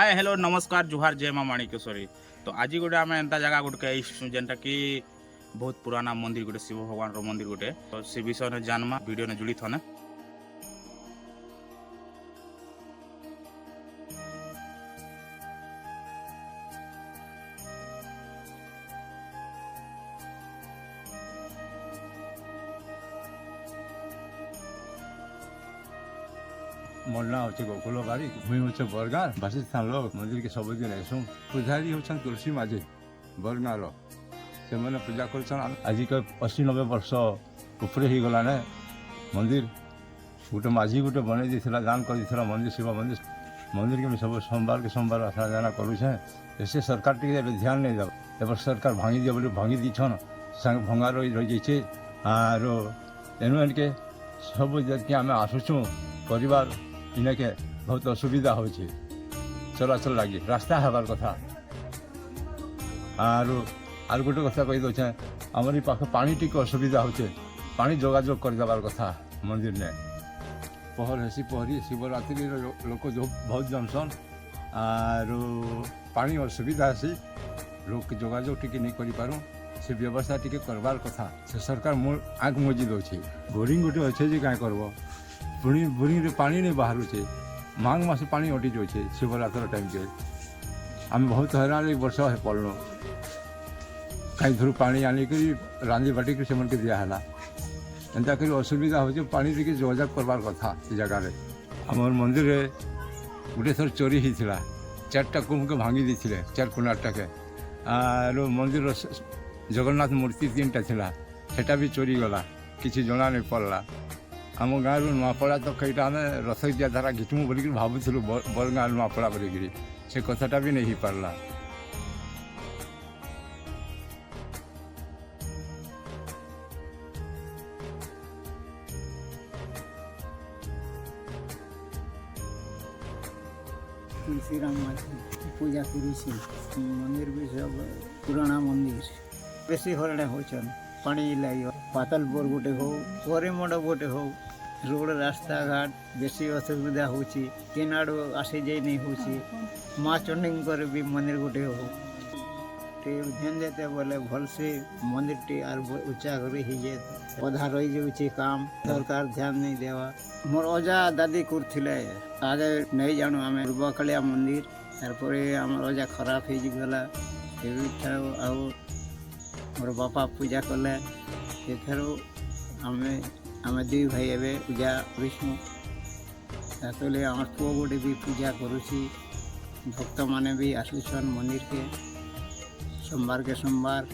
Hi hello नमस्कार जुहार जय माँ माणिकेश्वरी। तो आज गोटे आम एंता जगह गोटे जेनटा कि बहुत पुराना मंदिर गोटे शिव भगवान मंदिर गोटे तो से विषय में जानमा वीडियो ने जुड़ी थने। मोर ना होचे गोकुल बारी मुई होचे बरगार बासी स्थान लोग मंदिर के सबुदिन आसू पूजारी होछन तुलसी माझी बरगार से मैंने पूजा कर आज के 80-90 वर्ष ऊपर ही गला ने मंदिर गोटे माझी गोटे बन दान कर मंदिर शिव मंदिर मंदिर के सब सोमवार के सोमवार आसा जाना करुछे। ऐसे सरकार टे ध्यान नहीं दब एबर सरकार भांगी दिए बोली भांगी दीछन संग भंगा रही जाइए आर तेणु एनके सब जबकि आम आसुचु परिवार इनके बहुत असुविधा हो चलाचल लगे रास्ता हबार कथा आर गोटे कथा कही दे आमर पाखे पानी टी असुविधा हो पानी जोगाजोग कर देवार कथा मंदिर ने पहर हेसी पहरी शिवरात्रि लोक जो बहुत जमसन आर पानी असुविधा हेसी लोक जोगाजोग टी नहीं करूँ से व्यवस्था टी करवार कथा से सरकार आँख मुजी दौर बोरिंग गोटे अच्छे जे क्या करब बोरिंग पानी नहीं बाहर माघ मास पानी अटी जाए शिवरात्र टाइम के आम बहुत हैरान वर्ष पड़ल कहीं धरू पानी आनिक रांधि बाटिक से मन के दिहला एंता कर असुविधा हो पानी टी जोगाजोग करवार कथा जगार आम मंदिर गोटे थर चोरी होता 4टा कुंभ के भांगी देते 4 कोणाटा के आर मंदिर जगन्नाथ मूर्ति 3टा थिला सेटा भी चोरी गला किसी जना नहीं पड़ला आम गाँव नुआपड़ा तो कईटा आम रथजिया धारा घिचमु बोलिक भावुलु बरगाँ नुआपड़ा बोलिक से कथाटा भी नहीं पारला। तुलसीराम पूजा करुसी मंदिर भी सब पुराना मंदिर बेसी हरण होचन पानी लगे पातल बोर गोटे हो परे मंडप गोटे हो रोड रास्ता घाट बेसी असुविधा होची केन आड़ आसे जाई नहीं होची माँ चंडी कर भी मंदिर गोटे हो टे ध्यान देते बोले भल से मंदिर टे आर ऊंचा कर ही जाए अधा रही जाऊँचे काम सरकार ध्यान नहीं देवा मोर अजा दादी करथिले आगे नहीं जानू आम पूर्वकालिया मंदिर तार आम अजा खराब हो गला मोर बापा पूजा कले आम आम 2 भाई एवं पूजा विष्णु ताले आम पुओ गोटे भी पूजा करुची भक्त माने भी आसुछन मंदिर के सोमवार के सोमवार